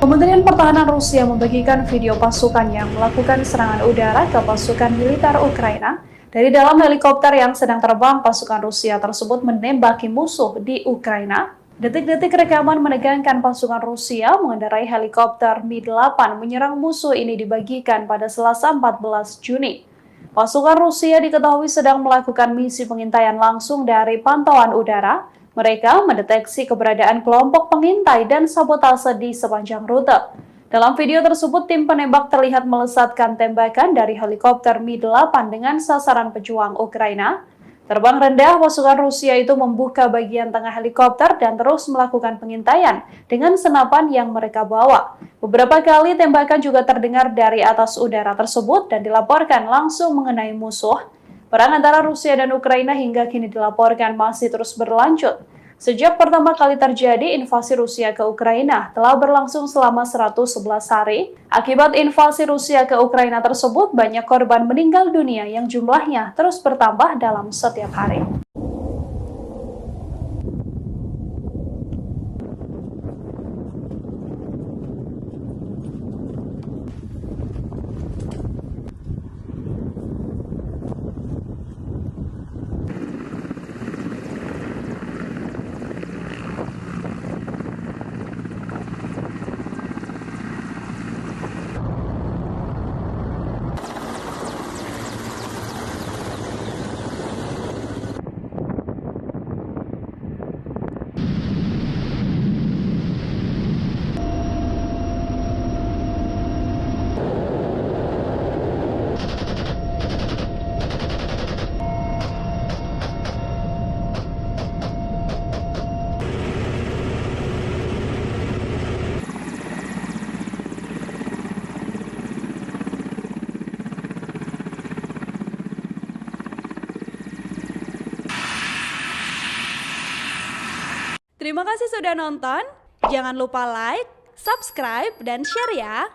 Kementerian Pertahanan Rusia membagikan video pasukan yang melakukan serangan udara ke pasukan militer Ukraina. Dari dalam helikopter yang sedang terbang, pasukan Rusia tersebut menembaki musuh di Ukraina. Detik-detik rekaman menegangkan pasukan Rusia mengendarai helikopter Mi-8 menyerang musuh ini dibagikan pada Selasa 14 Juni. Pasukan Rusia diketahui sedang melakukan misi pengintaian langsung dari pantauan udara. Mereka mendeteksi keberadaan kelompok pengintai dan sabotase di sepanjang rute. Dalam video tersebut, tim penembak terlihat melesatkan tembakan dari helikopter Mi-8 dengan sasaran pejuang Ukraina. Terbang rendah, pasukan Rusia itu membuka bagian tengah helikopter dan terus melakukan pengintaian dengan senapan yang mereka bawa. Beberapa kali tembakan juga terdengar dari atas udara tersebut dan dilaporkan langsung mengenai musuh. Perang antara Rusia dan Ukraina hingga kini dilaporkan masih terus berlanjut. Sejak pertama kali terjadi invasi Rusia ke Ukraina telah berlangsung selama 111 hari. Akibat invasi Rusia ke Ukraina tersebut, banyak korban meninggal dunia yang jumlahnya terus bertambah dalam setiap hari. Terima kasih sudah nonton. Jangan lupa like, subscribe, dan share ya.